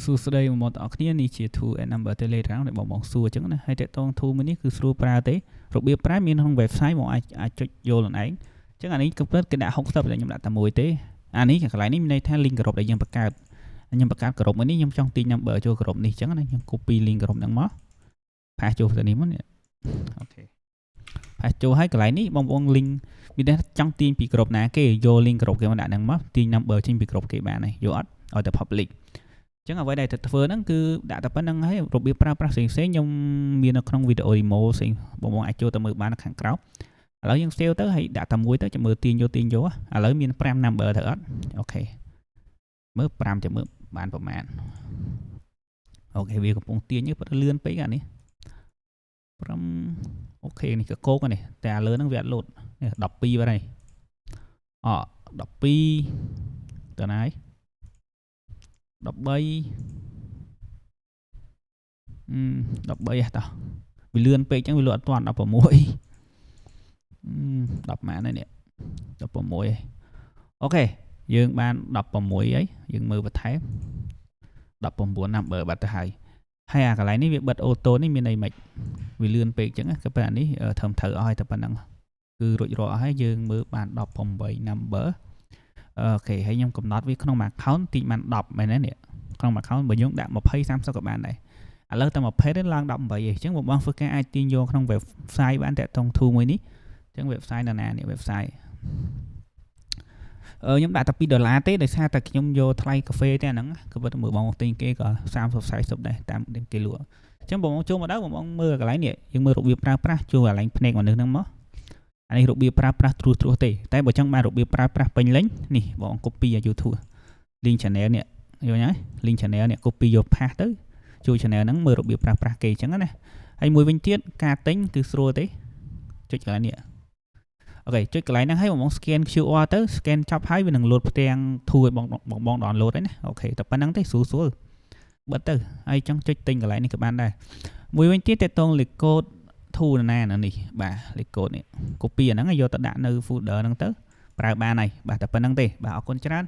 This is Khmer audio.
សួស្តីបងប្អូនទាំងអស់គ្នានេះជា tool and number Telegram ដែលបងសួរអញ្ចឹងណាហើយតើតង tool មួយនេះគឺស្រួលប្រើទេរបៀបប្រើមានក្នុង website បងអាចចុចយកខ្លួនឯងអញ្ចឹងអានេះគឺពិតគេដាក់60តែខ្ញុំដាក់តែមួយទេអានេះកន្លែងនេះមានន័យថា link ក្រុមដែលយើងបង្កើតខ្ញុំបង្កើតក្រុមមួយនេះខ្ញុំចង់ទាញ number ចូលក្រុមនេះអញ្ចឹងណាខ្ញុំ copy link ក្រុមហ្នឹងមកផាសចូលទៅនេះមកអូខេផាសចូលហើយកន្លែងនេះបងប្អូន link មានតែចង់ទាញពីក្រុមណាគេយក link ក្រុមគេមកដាក់ហ្នឹងមកទាញ number ចេញពីក្រុមគេបានហើយយកអត់ឲ្យតែ publicចឹងអ្វីដែលត្រូវធ្វើហ្នឹងគឺដាក់តែប៉ុណ្្នឹងហើយរបៀបប្រើប្រាស់ផ្សេងៗខ្ញុំមាននៅក្នុងវីដេអូ demo ផ្សេងបងប្អូនអាចចូលទៅមើលបាននៅខាងក្រោមឥឡូវយើង save ទៅហើយដាក់តែមួយទៅចាំមើលទាញយកឥឡូវមាន5 number ទៅអត់អូខេមើល5ចាំមើលបានប្រមាណអូខេវាកំពុងទាញទៅប៉ុន្តែលឿនពេកអានេះ5អូខេនេះក៏កោកនេះតែឥឡូវហ្នឹងវាអត់លោតនេះ12បាទហើយ12ទៅណាហើយ13 13ហ៎តោះវាលឿនពេកអញ្ចឹងវាលក់អត់ទាន់16 10ម៉ានហើយនេះ16ហើយអូខេយើងបាន16ហើយយើងមើលបន្ថែម19 number បាត់ទៅហើយអាកន្លែងនេះវាបិទអូតូនេះមានន័យម៉េចវាលឿនពេកអញ្ចឹងក៏ប៉ុន្តែនេះធ្វើត្រូវអស់ហើយតែប៉ុណ្្នឹងគឺរួចរាល់អស់ហើយយើងមើលបាន18 number អូខេហើយខ្ញុំកំណត់វាក្នុងមួយ account តិចបាន10មែនទេនេះក្នុងមួយ account បើយើងដាក់20 30ក៏បានដែរឥឡូវតែ20ទេឡើង18ឯងអញ្ចឹងបងធ្វើការអាចទាញយកក្នុង website បានតាក់ទង tool មួយនេះអញ្ចឹង website នៅណានេះ website ខ្ញុំដាក់តែ$2ទេដោយសារតែខ្ញុំយកថ្លៃកាហ្វេទេអាហ្នឹងក៏ប៉ុន្តែមើលបងទិញគេក៏30 40ដែរតាមគេលក់អញ្ចឹងបងចូលមកដល់បងមើលកន្លែងនេះយើងមើលរបៀបប្រើប្រាស់ចូលកន្លែងភ្នែកមនុស្សហ្នឹងមកអានេះរបៀបប្រើប្រាស់ត្រួសទេតែបើចង់បានរបៀបប្រើប្រាស់ពេញលេញនេះបង copy ឲ្យ YouTube link channel នេះយល់ហើយ link channel នេះ copy យក pass ទៅជួយ channel ហ្នឹងមើលរបៀបប្រើប្រាស់គេអញ្ចឹងណាហើយមួយវិញទៀតការទិញគឺស្រួលទេចុចកន្លែងនេះអូខេចុចកន្លែងហ្នឹងឲ្យបង scan QR ទៅ scan ចប់ហើយវានឹង load ផ្ទាំង tool ឲ្យបង download ហើយណាអូខេតែប៉ុណ្្នឹងទេស្រួលបិទទៅហើយចង់ចុចទិញកន្លែងនេះក៏បានដែរមួយវិញទៀតតេតងលេខកូដ tool ណានេះបាទលេខកូដនេះ copy អាហ្នឹងយកទៅដាក់នៅ folder ហ្នឹងទៅប្រើបានហើយបាទតែប៉ុណ្្នឹងទេបាទអរគុណច្រើន